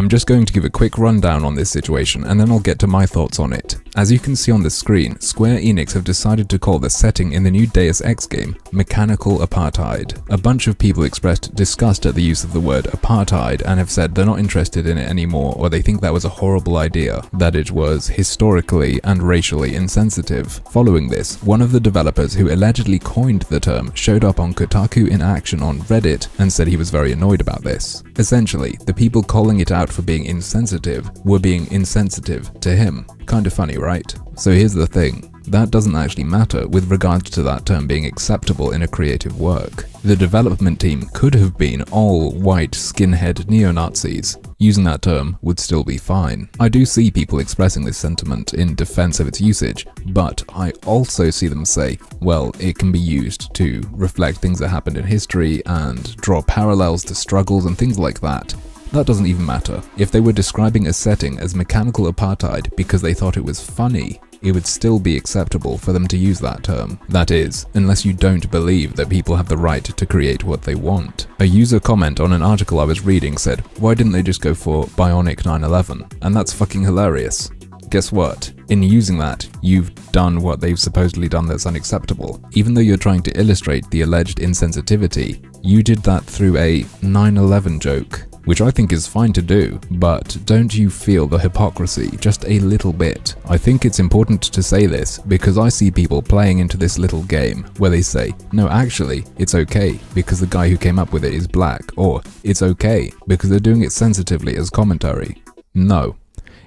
I'm just going to give a quick rundown on this situation and then I'll get to my thoughts on it. As you can see on the screen, Square Enix have decided to call the setting in the new Deus Ex game Mechanical Apartheid. A bunch of people expressed disgust at the use of the word apartheid and have said they're not interested in it anymore, or they think that was a horrible idea, that it was historically and racially insensitive. Following this, one of the developers who allegedly coined the term showed up on Kotaku in action on Reddit and said he was very annoyed about this. Essentially, the people calling it out for being insensitive were being insensitive to him. Kind of funny, right? So here's the thing. That doesn't actually matter with regards to that term being acceptable in a creative work. The development team could have been all white skinhead neo-Nazis. Using that term would still be fine. I do see people expressing this sentiment in defense of its usage, but I also see them say, well, it can be used to reflect things that happened in history and draw parallels to struggles and things like that. That doesn't even matter. If they were describing a setting as mechanical apartheid because they thought it was funny, it would still be acceptable for them to use that term. That is, unless you don't believe that people have the right to create what they want. A user comment on an article I was reading said, why didn't they just go for Bionic 9/11? And that's fucking hilarious. Guess what? In using that, you've done what they've supposedly done that's unacceptable. Even though you're trying to illustrate the alleged insensitivity, you did that through a 9/11 joke, which I think is fine to do, but don't you feel the hypocrisy just a little bit? I think it's important to say this because I see people playing into this little game where they say, no, actually, it's okay because the guy who came up with it is black, or it's okay because they're doing it sensitively as commentary. No,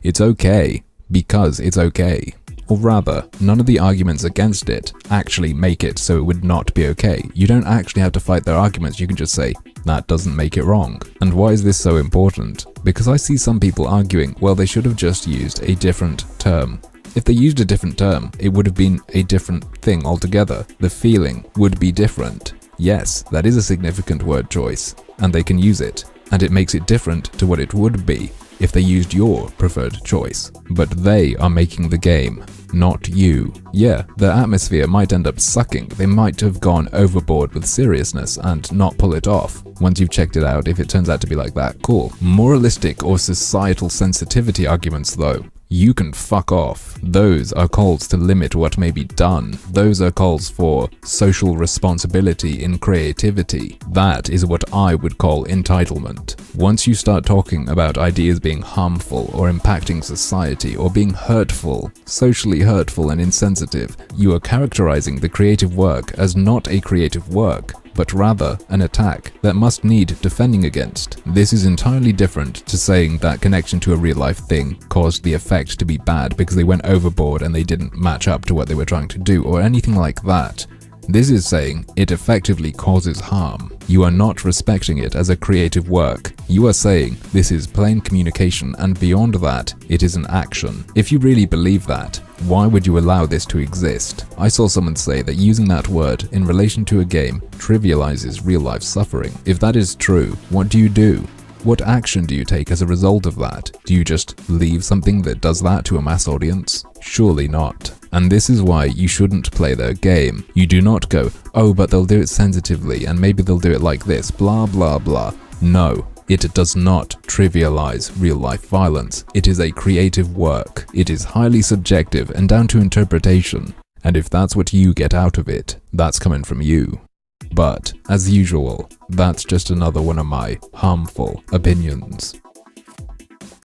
it's okay because it's okay. Or rather, none of the arguments against it actually make it so it would not be okay. You don't actually have to fight their arguments, you can just say, that doesn't make it wrong. And why is this so important? Because I see some people arguing, well, they should have just used a different term. If they used a different term, it would have been a different thing altogether. The feeling would be different. Yes, that is a significant word choice, and they can use it, and it makes it different to what it would be if they used your preferred choice. But they are making the game, not you. Yeah, the atmosphere might end up sucking. They might have gone overboard with seriousness and not pull it off. Once you've checked it out, if it turns out to be like that, cool. Moralistic or societal sensitivity arguments though, you can fuck off. Those are calls to limit what may be done. Those are calls for social responsibility in creativity. That is what I would call entitlement. Once you start talking about ideas being harmful or impacting society or being hurtful, socially hurtful and insensitive, you are characterizing the creative work as not a creative work, but rather an attack that must need defending against. This is entirely different to saying that connection to a real-life thing caused the effect to be bad because they went overboard and they didn't match up to what they were trying to do or anything like that. This is saying it effectively causes harm. You are not respecting it as a creative work. You are saying this is plain communication, and beyond that, it is an action. If you really believe that, why would you allow this to exist? I saw someone say that using that word in relation to a game trivializes real-life suffering. If that is true, what do you do? What action do you take as a result of that? Do you just leave something that does that to a mass audience? Surely not. And this is why you shouldn't play their game. You do not go, oh, but they'll do it sensitively and maybe they'll do it like this, blah blah blah. No, it does not trivialize real-life violence. It is a creative work. It is highly subjective and down to interpretation. And if that's what you get out of it, that's coming from you. But, as usual, that's just another one of my harmful opinions.